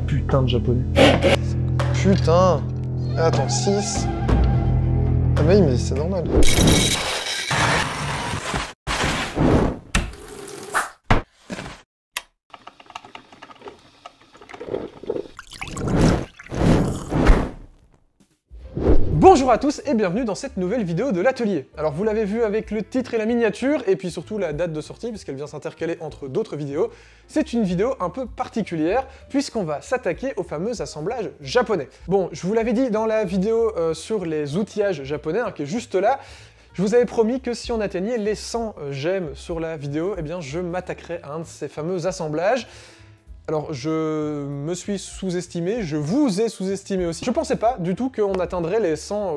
Putain de japonais. Putain. Attends, 6. Ah bah oui, mais c'est normal. Bonjour à tous et bienvenue dans cette nouvelle vidéo de l'atelier. Alors vous l'avez vu avec le titre et la miniature, et puis surtout la date de sortie, puisqu'elle vient s'intercaler entre d'autres vidéos. C'est une vidéo un peu particulière, puisqu'on va s'attaquer au fameux assemblage japonais. Bon, je vous l'avais dit dans la vidéo sur les outillages japonais, qui est juste là. Je vous avais promis que si on atteignait les 100 j'aime sur la vidéo, eh bien je m'attaquerais à un de ces fameux assemblages. Alors, je me suis sous-estimé, je vous ai sous-estimé aussi. Je pensais pas du tout qu'on atteindrait les 100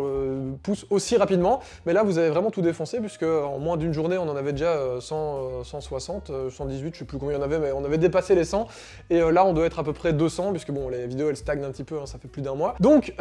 pouces aussi rapidement, mais là, vous avez vraiment tout défoncé, puisque en moins d'une journée, on en avait déjà 160, 118, je sais plus combien il y en avait, mais on avait dépassé les 100, et là, on doit être à peu près 200, puisque bon, les vidéos, elles stagnent un petit peu, ça fait plus d'un mois. Donc,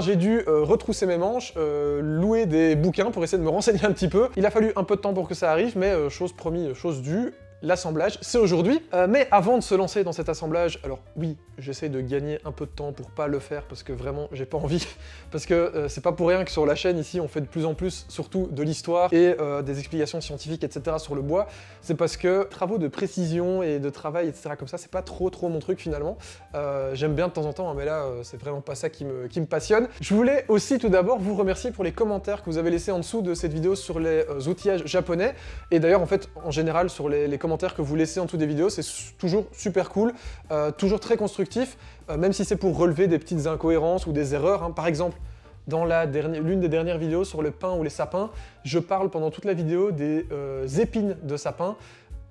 j'ai dû retrousser mes manches, louer des bouquins pour essayer de me renseigner un petit peu. Il a fallu un peu de temps pour que ça arrive, mais chose promise, chose due. L'assemblage, c'est aujourd'hui. Mais avant de se lancer dans cet assemblage, alors oui, j'essaie de gagner un peu de temps pour pas le faire parce que vraiment, j'ai pas envie. Parce que c'est pas pour rien que sur la chaîne ici, on fait de plus en plus, surtout de l'histoire et des explications scientifiques, etc. sur le bois. C'est parce que travaux de précision et de travail, etc. comme ça, c'est pas trop mon truc finalement. J'aime bien de temps en temps, mais là, c'est vraiment pas ça qui me passionne. Je voulais aussi tout d'abord vous remercier pour les commentaires que vous avez laissés en dessous de cette vidéo sur les outillages japonais. Et d'ailleurs, en fait, en général, sur les commentaires que vous laissez en dessous des vidéos, c'est toujours super cool, toujours très constructif, même si c'est pour relever des petites incohérences ou des erreurs. Par exemple, dans l'une des dernières vidéos sur le pin ou les sapins, je parle pendant toute la vidéo des épines de sapin,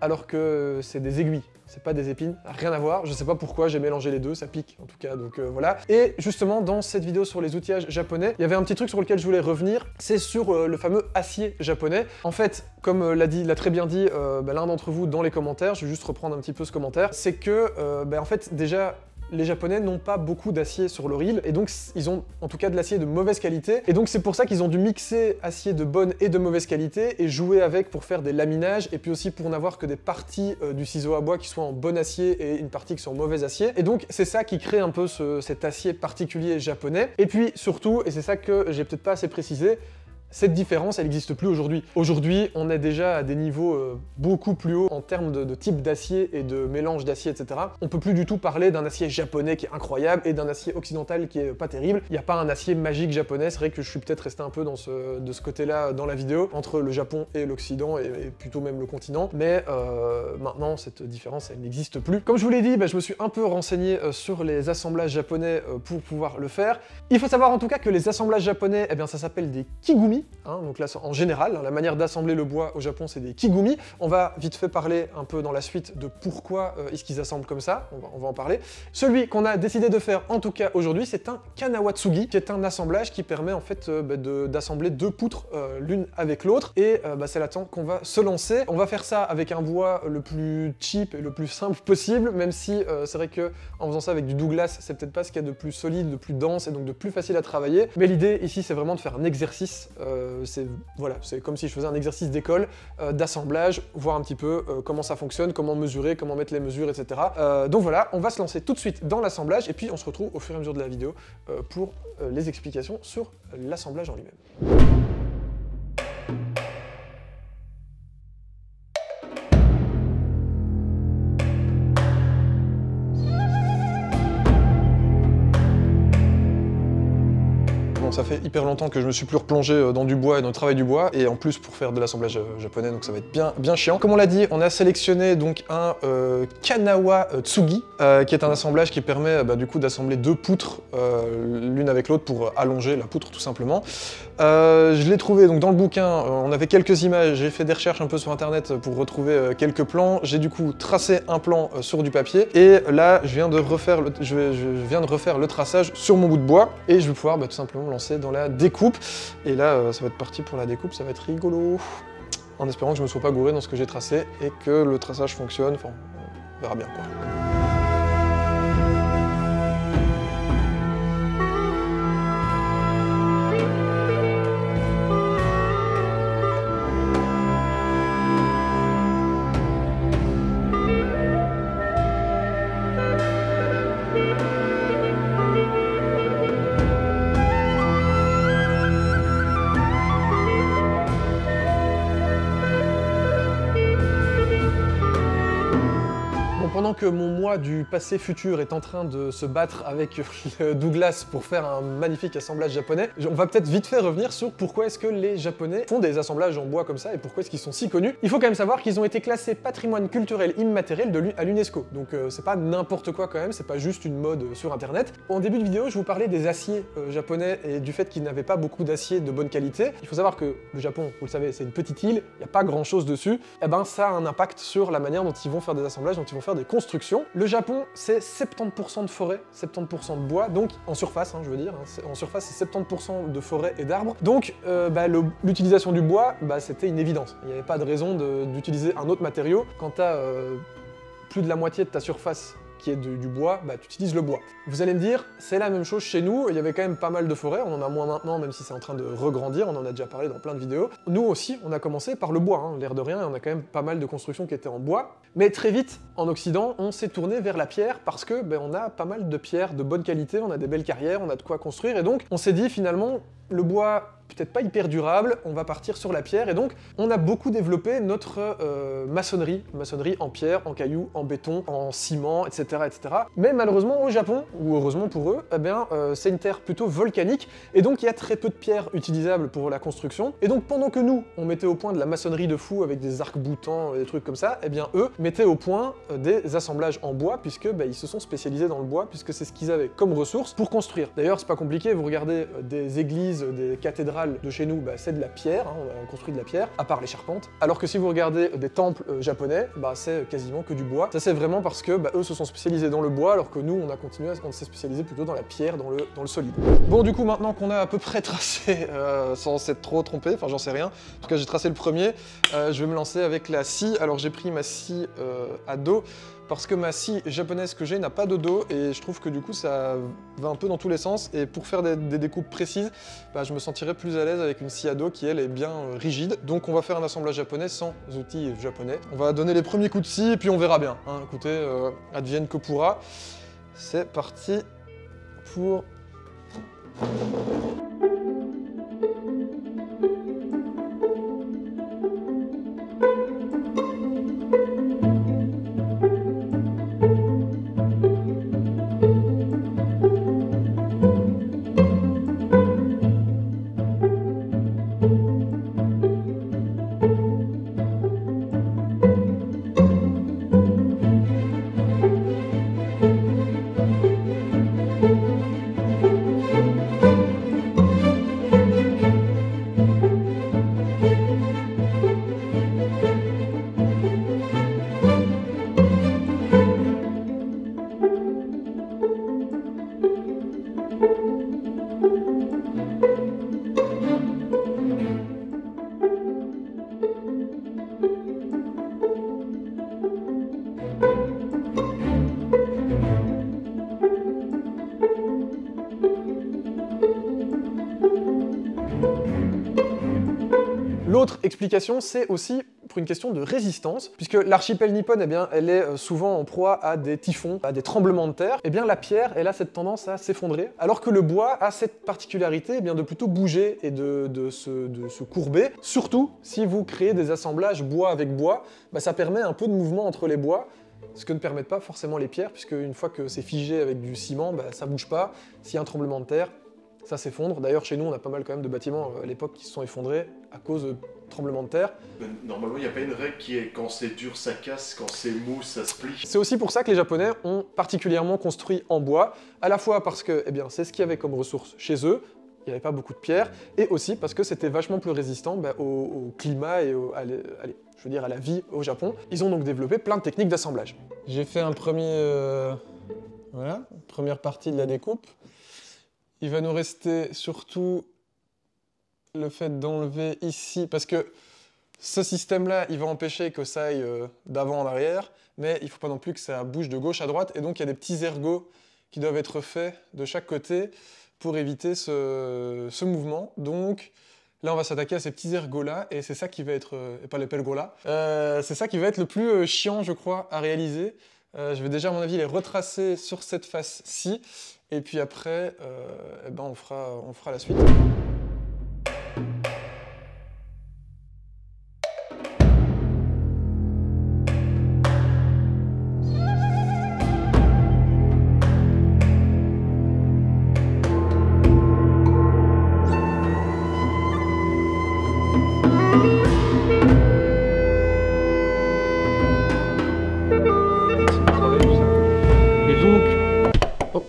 alors que c'est des aiguilles. C'est pas des épines, rien à voir, je sais pas pourquoi j'ai mélangé les deux, ça pique en tout cas, donc voilà. Et justement, dans cette vidéo sur les outillages japonais, il y avait un petit truc sur lequel je voulais revenir, c'est sur le fameux acier japonais. En fait, comme l'a très bien dit l'un d'entre vous dans les commentaires, je vais juste reprendre un petit peu ce commentaire, c'est que, en fait, déjà, les Japonais n'ont pas beaucoup d'acier sur leur île, et donc ils ont en tout cas de l'acier de mauvaise qualité, et donc c'est pour ça qu'ils ont dû mixer acier de bonne et de mauvaise qualité, et jouer avec pour faire des laminages, et puis aussi pour n'avoir que des parties du ciseau à bois qui soient en bon acier, et une partie qui soit en mauvais acier, et donc c'est ça qui crée un peu cet acier particulier japonais. Et puis surtout, et c'est ça que j'ai peut-être pas assez précisé, cette différence, elle n'existe plus aujourd'hui. Aujourd'hui, on est déjà à des niveaux beaucoup plus hauts en termes de type d'acier et de mélange d'acier, etc. On peut plus du tout parler d'un acier japonais qui est incroyable et d'un acier occidental qui est pas terrible. Il n'y a pas un acier magique japonais. C'est vrai que je suis peut-être resté un peu de ce côté-là dans la vidéo, entre le Japon et l'Occident, et plutôt même le continent. Mais maintenant, cette différence, elle n'existe plus. Comme je vous l'ai dit, je me suis un peu renseigné sur les assemblages japonais pour pouvoir le faire. Il faut savoir en tout cas que les assemblages japonais, eh bien, ça s'appelle des kigumi. Donc là, en général, la manière d'assembler le bois au Japon, c'est des kigumi. On va vite fait parler un peu dans la suite de pourquoi est-ce qu'ils assemblent comme ça, on va en parler. Celui qu'on a décidé de faire, en tout cas aujourd'hui, c'est un kanawatsugi, qui est un assemblage qui permet en fait d'assembler deux poutres l'une avec l'autre, et c'est là-dedans qu'on va se lancer. On va faire ça avec un bois le plus cheap et le plus simple possible, même si c'est vrai que en faisant ça avec du Douglas, c'est peut-être pas ce qu'il y a de plus solide, de plus dense et donc de plus facile à travailler. Mais l'idée ici, c'est vraiment de faire un exercice. C'est comme si je faisais un exercice d'école, d'assemblage, voir un petit peu comment ça fonctionne, comment mesurer, comment mettre les mesures, etc. Donc voilà, on va se lancer tout de suite dans l'assemblage, et puis on se retrouve au fur et à mesure de la vidéo pour les explications sur l'assemblage en lui-même. Ça fait hyper longtemps que je me suis plus replongé dans du bois et dans le travail du bois, et en plus pour faire de l'assemblage japonais, donc ça va être bien chiant. Comme on l'a dit, on a sélectionné donc un kanawatsugi, qui est un assemblage qui permet du coup d'assembler deux poutres l'une avec l'autre pour allonger la poutre tout simplement. Je l'ai trouvé donc dans le bouquin, on avait quelques images, j'ai fait des recherches un peu sur internet pour retrouver quelques plans, j'ai du coup tracé un plan sur du papier, et là je viens de refaire le traçage sur mon bout de bois, et je vais pouvoir tout simplement lancer dans la découpe. Et là, ça va être parti pour la découpe, ça va être rigolo. En espérant que je me sois pas gouré dans ce que j'ai tracé et que le traçage fonctionne. Enfin, on verra bien quoi. pendant que mon moi du passé futur est en train de se battre avec le Douglas pour faire un magnifique assemblage japonais, on va peut-être vite fait revenir sur pourquoi est-ce que les Japonais font des assemblages en bois comme ça et pourquoi est-ce qu'ils sont si connus. Il faut quand même savoir qu'ils ont été classés patrimoine culturel immatériel à l'UNESCO, donc c'est pas n'importe quoi quand même, c'est pas juste une mode sur internet. En début de vidéo, je vous parlais des aciers japonais et du fait qu'ils n'avaient pas beaucoup d'acier de bonne qualité. Il faut savoir que le Japon, vous le savez, c'est une petite île, il n'y a pas grand chose dessus, et ben ça a un impact sur la manière dont ils vont faire des assemblages, dont ils vont faire des constructions. Le Japon, c'est 70% de forêt, 70% de bois, donc en surface, je veux dire, en surface c'est 70% de forêt et d'arbres, donc l'utilisation du bois, c'était une évidence. Il n'y avait pas de raison d'utiliser un autre matériau. Quand tu as plus de la moitié de ta surface qui est du bois, tu utilises le bois. Vous allez me dire, c'est la même chose chez nous, il y avait quand même pas mal de forêts, on en a moins maintenant, même si c'est en train de regrandir, on en a déjà parlé dans plein de vidéos. Nous aussi, on a commencé par le bois, l'air de rien, et on a quand même pas mal de constructions qui étaient en bois. Mais très vite, en Occident, on s'est tourné vers la pierre parce que on a pas mal de pierres de bonne qualité, on a des belles carrières, on a de quoi construire, et donc on s'est dit finalement, le bois, peut-être pas hyper durable, on va partir sur la pierre, et donc on a beaucoup développé notre maçonnerie en pierre, en cailloux, en béton, en ciment, etc., etc. Mais malheureusement au Japon, ou heureusement pour eux, c'est une terre plutôt volcanique, et donc il y a très peu de pierres utilisables pour la construction, et donc pendant que nous, on mettait au point de la maçonnerie de fou avec des arcs-boutants, des trucs comme ça, eux mettaient au point des assemblages en bois, puisque ils se sont spécialisés dans le bois, puisque c'est ce qu'ils avaient comme ressources pour construire. D'ailleurs, c'est pas compliqué, vous regardez des églises, des cathédrales de chez nous, c'est de la pierre, on a construit de la pierre, à part les charpentes. Alors que si vous regardez des temples japonais, c'est quasiment que du bois. Ça c'est vraiment parce que eux se sont spécialisés dans le bois, alors que nous on s'est spécialisé plutôt dans la pierre, dans le solide. Bon, du coup, maintenant qu'on a à peu près tracé, sans s'être trop trompé, enfin j'en sais rien, en tout cas j'ai tracé le premier, je vais me lancer avec la scie. Alors j'ai pris ma scie à dos, parce que ma scie japonaise que j'ai n'a pas de dos, et je trouve que du coup ça va un peu dans tous les sens, et pour faire des découpes précises, je me sentirais plus à l'aise avec une scie à dos qui elle est bien rigide. Donc on va faire un assemblage japonais sans outils japonais. On va donner les premiers coups de scie et puis on verra bien. Écoutez, advienne que pourra. C'est parti pour... L'autre explication, c'est aussi pour une question de résistance, puisque l'archipel nippon, elle est souvent en proie à des typhons, à des tremblements de terre. La pierre, elle a cette tendance à s'effondrer, alors que le bois a cette particularité de plutôt bouger et de se courber. Surtout, si vous créez des assemblages bois avec bois, ça permet un peu de mouvement entre les bois, ce que ne permettent pas forcément les pierres, puisque une fois que c'est figé avec du ciment, ça bouge pas. S'il y a un tremblement de terre, ça s'effondre. D'ailleurs, chez nous, on a pas mal quand même de bâtiments à l'époque qui se sont effondrés à cause de tremblements de terre. Normalement, il n'y a pas une règle qui est quand c'est dur, ça casse, quand c'est mou, ça se plie. C'est aussi pour ça que les Japonais ont particulièrement construit en bois, à la fois parce que c'est ce qu'il y avait comme ressource chez eux, il n'y avait pas beaucoup de pierres, et aussi parce que c'était vachement plus résistant au climat et à la vie au Japon. Ils ont donc développé plein de techniques d'assemblage. J'ai fait un premier... voilà, première partie de la découpe. Il va nous rester surtout le fait d'enlever ici, parce que ce système-là, il va empêcher que ça aille d'avant en arrière, mais il ne faut pas non plus que ça bouge de gauche à droite, et donc il y a des petits ergots qui doivent être faits de chaque côté pour éviter ce mouvement. Donc là, on va s'attaquer à ces petits ergots-là, et c'est ça qui va être, et pas les pelgots-là, c'est ça qui va être le plus chiant, je crois, à réaliser. Je vais déjà, à mon avis, les retracer sur cette face-ci, et puis après, on fera la suite.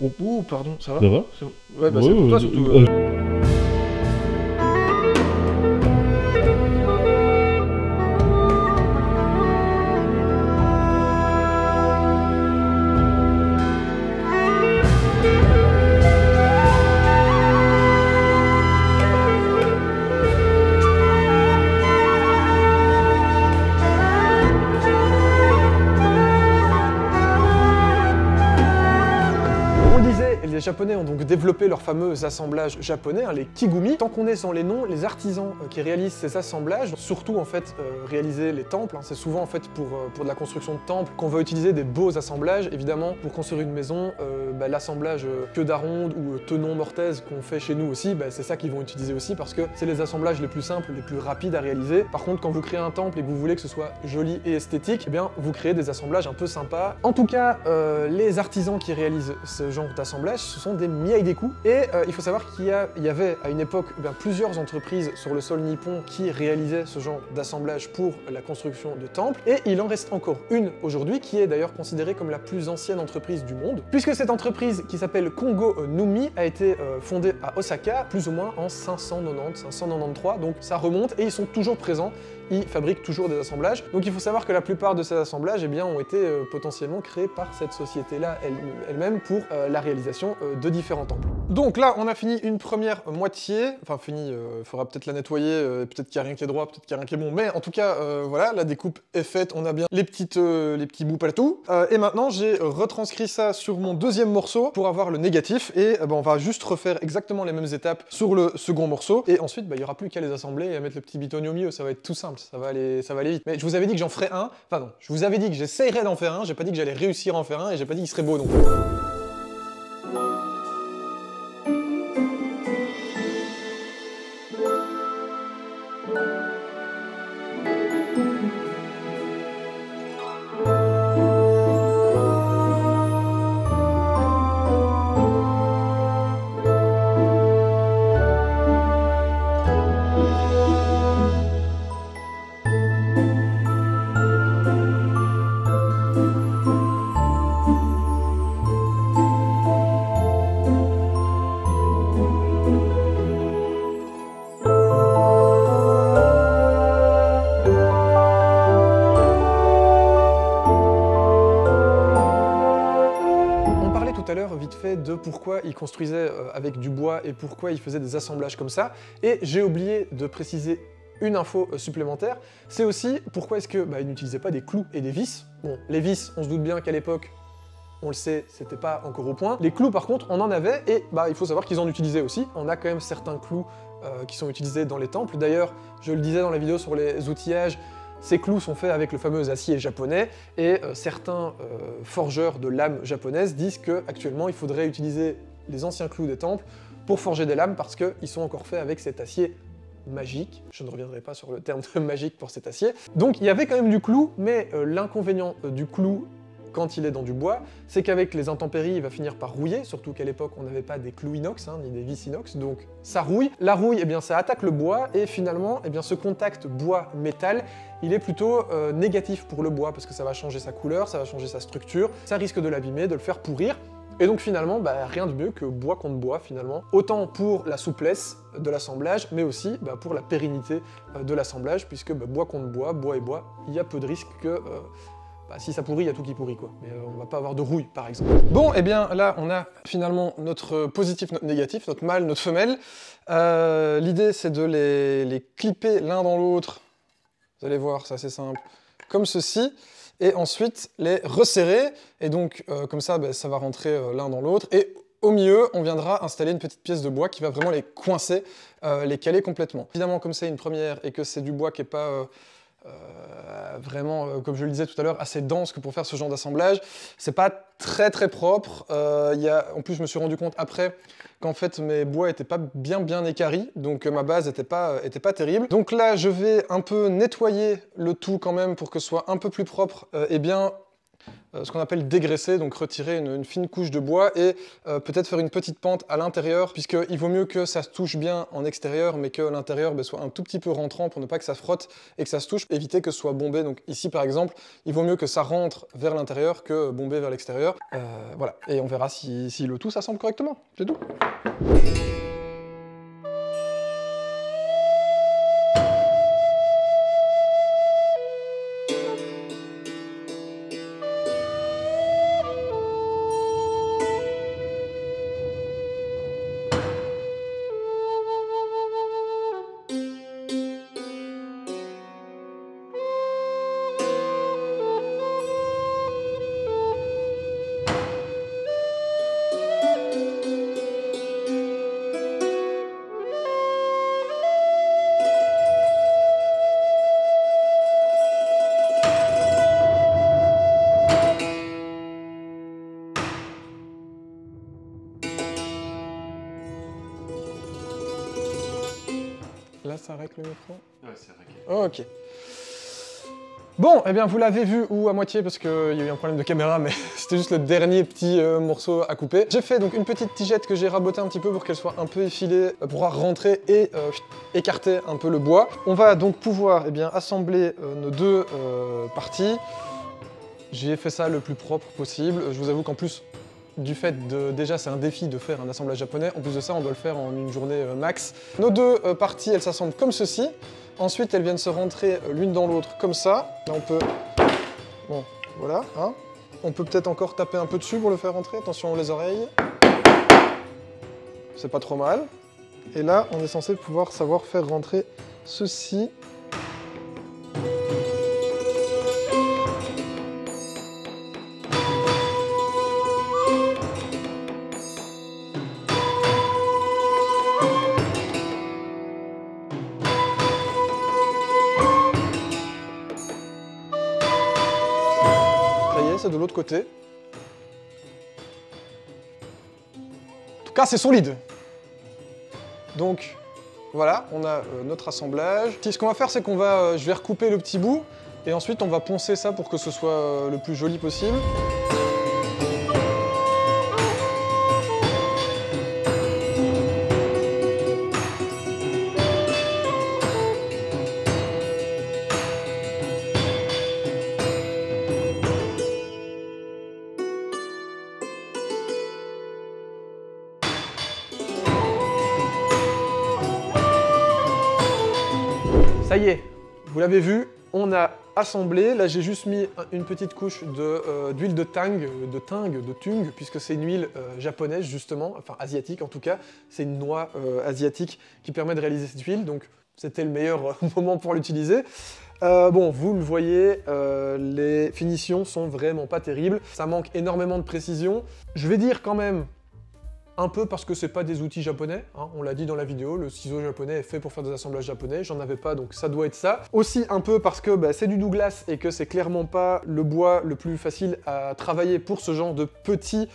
Oh, pardon, ça va? Ça va? Ouais, bah c'est pour toi surtout. Les Japonais ont donc développé leur fameux assemblage japonais, hein, les kigumi. Tant qu'on est dans les noms, les artisans qui réalisent ces assemblages, surtout en fait réaliser les temples, hein, c'est souvent en fait pour de la construction de temples qu'on va utiliser des beaux assemblages. Évidemment, pour construire une maison, l'assemblage queue d'aronde ou tenon mortaise qu'on fait chez nous aussi, c'est ça qu'ils vont utiliser aussi parce que c'est les assemblages les plus simples, les plus rapides à réaliser. Par contre, quand vous créez un temple et que vous voulez que ce soit joli et esthétique, eh bien vous créez des assemblages un peu sympas. En tout cas, les artisans qui réalisent ce genre d'assemblage, ce sont des Miyaideku, et il faut savoir qu'il y avait à une époque plusieurs entreprises sur le sol nippon qui réalisaient ce genre d'assemblage pour la construction de temples, et il en reste encore une aujourd'hui qui est d'ailleurs considérée comme la plus ancienne entreprise du monde, puisque cette entreprise qui s'appelle Kongo Numi a été fondée à Osaka plus ou moins en 590-593, donc ça remonte, et ils sont toujours présents. Ils fabriquent toujours des assemblages. Donc il faut savoir que la plupart de ces assemblages ont été potentiellement créés par cette société-là elle-même pour la réalisation de différents temples. Donc là, on a fini une première moitié. Enfin, fini, il faudra peut-être la nettoyer, peut-être qu'il n'y a rien qui est droit, peut-être qu'il n'y a rien qui est bon. Mais en tout cas, voilà, la découpe est faite, on a bien les petits bouts partout. Et maintenant, j'ai retranscrit ça sur mon deuxième morceau pour avoir le négatif. Et on va juste refaire exactement les mêmes étapes sur le second morceau. Et ensuite, il n'y aura plus qu'à les assembler et à mettre le petit bitonio au milieu, ça va être tout simple. Ça va aller vite. Mais je vous avais dit que j'en ferais un. Enfin non, je vous avais dit que j'essayerais d'en faire un. J'ai pas dit que j'allais réussir à en faire un et j'ai pas dit qu'il serait beau non plus. Vite fait de pourquoi ils construisaient avec du bois et pourquoi ils faisaient des assemblages comme ça. Et j'ai oublié de préciser une info supplémentaire, c'est aussi pourquoi est-ce que ils n'utilisaient pas des clous et des vis. Bon, les vis, on se doute bien qu'à l'époque, on le sait, c'était pas encore au point. Les clous par contre, on en avait et il faut savoir qu'ils en utilisaient aussi. On a quand même certains clous qui sont utilisés dans les temples. D'ailleurs, je le disais dans la vidéo sur les outillages, ces clous sont faits avec le fameux acier japonais et certains forgeurs de lames japonaises disent qu'actuellement il faudrait utiliser les anciens clous des temples pour forger des lames parce qu'ils sont encore faits avec cet acier magique. Je ne reviendrai pas sur le terme de magique pour cet acier. Donc il y avait quand même du clou, mais l'inconvénient du clou quand il est dans du bois, c'est qu'avec les intempéries, il va finir par rouiller, surtout qu'à l'époque, on n'avait pas des clous inox, ni des vis inox, donc ça rouille. La rouille, ça attaque le bois, et finalement, ce contact bois-métal, il est plutôt négatif pour le bois, parce que ça va changer sa couleur, ça va changer sa structure, ça risque de l'abîmer, de le faire pourrir, et donc finalement, rien de mieux que bois contre bois, finalement, autant pour la souplesse de l'assemblage, mais aussi pour la pérennité de l'assemblage, puisque bois contre bois, bois et bois, il y a peu de risques que... si ça pourrit, il y a tout qui pourrit, quoi. Mais on va pas avoir de rouille, par exemple. Bon, là, on a finalement notre positif, notre négatif, notre mâle, notre femelle. L'idée, c'est de les clipper l'un dans l'autre. Vous allez voir, c'est assez simple. Comme ceci. Et ensuite, les resserrer. Et donc, comme ça, ça va rentrer l'un dans l'autre. Et au milieu, on viendra installer une petite pièce de bois qui va vraiment les coincer, les caler complètement. Évidemment, comme c'est une première et que c'est du bois qui n'est pas... vraiment, comme je le disais tout à l'heure, assez dense que pour faire ce genre d'assemblage. C'est pas très très propre. En plus, je me suis rendu compte après qu'en fait mes bois étaient pas bien équarris, donc ma base était pas terrible. Donc là, je vais un peu nettoyer le tout quand même pour que ce soit un peu plus propre et bien ce qu'on appelle dégraisser, donc retirer une fine couche de bois et peut-être faire une petite pente à l'intérieur, puisqu'il vaut mieux que ça se touche bien en extérieur, mais que l'intérieur soit un tout petit peu rentrant pour ne pas que ça frotte et que ça se touche, éviter que ce soit bombé. Donc ici par exemple, il vaut mieux que ça rentre vers l'intérieur que bombé vers l'extérieur. Voilà, et on verra si le tout s'assemble correctement, c'est tout. Là, ça règle le micro? Ouais, c'est réglé. Ok. Bon, eh bien, vous l'avez vu, ou à moitié, parce qu'il y a eu un problème de caméra, mais c'était juste le dernier petit morceau à couper. J'ai fait donc une petite tigette que j'ai rabotée un petit peu pour qu'elle soit un peu effilée, pour pouvoir rentrer et écarter un peu le bois. On va donc pouvoir assembler nos deux parties. J'ai fait ça le plus propre possible. Je vous avoue qu'en plus, du fait de, déjà c'est un défi de faire un assemblage japonais, en plus de ça on doit le faire en une journée max. Nos deux parties elles s'assemblent comme ceci, ensuite elles viennent se rentrer l'une dans l'autre comme ça. Là on peut, bon voilà, hein. On peut peut-être encore taper un peu dessus pour le faire rentrer, attention les oreilles. C'est pas trop mal. Et là on est censé pouvoir savoir faire rentrer ceci. C'est de l'autre côté. En tout cas, c'est solide. Donc, voilà, on a notre assemblage. Ce qu'on va faire, c'est qu'on va, je vais recouper le petit bout, et ensuite on va poncer ça pour que ce soit le plus joli possible. Ça y est, vous l'avez vu, on a assemblé. Là, j'ai juste mis une petite couche d'huile de tung, puisque c'est une huile japonaise, justement, enfin asiatique en tout cas. C'est une noix asiatique qui permet de réaliser cette huile, donc c'était le meilleur moment pour l'utiliser. Bon, vous le voyez, les finitions sont vraiment pas terribles. Ça manque énormément de précision. Je vais dire quand même, un peu parce que c'est pas des outils japonais, hein, on l'a dit dans la vidéo, le ciseau japonais est fait pour faire des assemblages japonais, j'en avais pas donc ça doit être ça. Aussi un peu parce que c'est du Douglas et que c'est clairement pas le bois le plus facile à travailler pour ce genre de petits,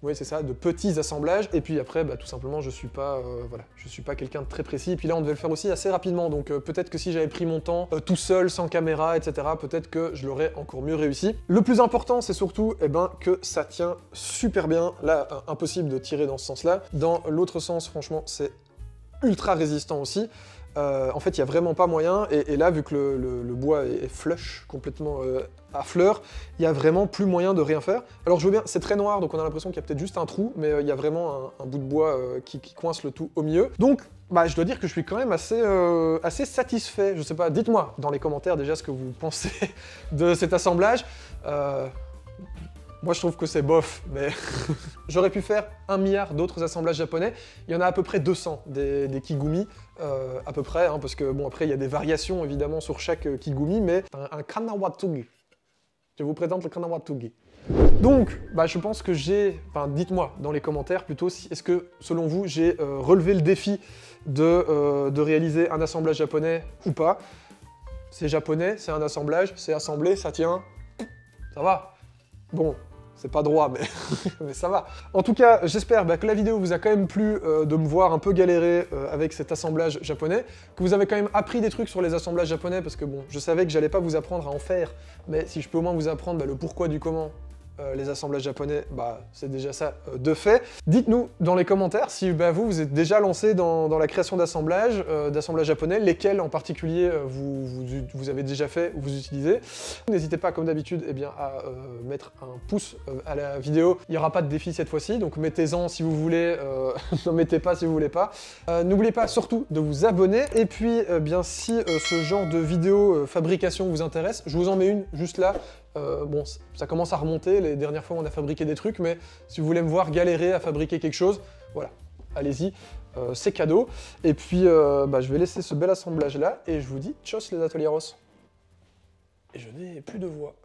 oui c'est ça, de petits assemblages. Et puis après, tout simplement, je suis pas, voilà, je suis pas quelqu'un de très précis. Et puis là, on devait le faire aussi assez rapidement, donc peut-être que si j'avais pris mon temps tout seul, sans caméra, etc., peut-être que je l'aurais encore mieux réussi. Le plus important, c'est surtout que ça tient super bien. Là, impossible de tirer dans ce sens-là. Dans l'autre sens, franchement, c'est ultra résistant aussi. En fait, il n'y a vraiment pas moyen, et là, vu que le bois est flush, complètement à fleur, il n'y a vraiment plus moyen de rien faire. Alors je veux bien, c'est très noir, donc on a l'impression qu'il y a peut-être juste un trou, mais il y a vraiment un bout de bois qui coince le tout au milieu. Donc, je dois dire que je suis quand même assez satisfait. Je sais pas, dites-moi dans les commentaires déjà ce que vous pensez de cet assemblage. Moi, je trouve que c'est bof, mais j'aurais pu faire 1 milliard d'autres assemblages japonais. Il y en a à peu près 200 des Kigumi, à peu près, hein, parce que bon, après, il y a des variations évidemment sur chaque Kigumi, mais un Kanawatsugi. Je vous présente le Kanawatsugi. Donc, je pense que j'ai, dites-moi dans les commentaires plutôt, est-ce que selon vous, j'ai relevé le défi de réaliser un assemblage japonais ou pas. C'est japonais, c'est un assemblage, c'est assemblé, ça tient, ça va. Bon, C'est pas droit, mais, mais ça va. En tout cas, j'espère que la vidéo vous a quand même plu de me voir un peu galérer avec cet assemblage japonais, que vous avez quand même appris des trucs sur les assemblages japonais, parce que bon, je savais que j'allais pas vous apprendre à en faire, mais si je peux au moins vous apprendre le pourquoi du comment, les assemblages japonais, c'est déjà ça de fait. Dites-nous dans les commentaires si vous êtes déjà lancé dans la création d'assemblages japonais, lesquels en particulier vous avez déjà fait ou vous utilisez. N'hésitez pas, comme d'habitude, à mettre un pouce à la vidéo. Il n'y aura pas de défi cette fois-ci, donc mettez-en si vous voulez, n'en mettez pas si vous voulez pas. N'oubliez pas surtout de vous abonner, et puis si ce genre de vidéo fabrication vous intéresse, je vous en mets une juste là. Bon, ça commence à remonter, les dernières fois on a fabriqué des trucs, mais si vous voulez me voir galérer à fabriquer quelque chose, voilà, allez-y, c'est cadeau. Et puis, je vais laisser ce bel assemblage là, et je vous dis tchuss les atelieros. Et je n'ai plus de voix.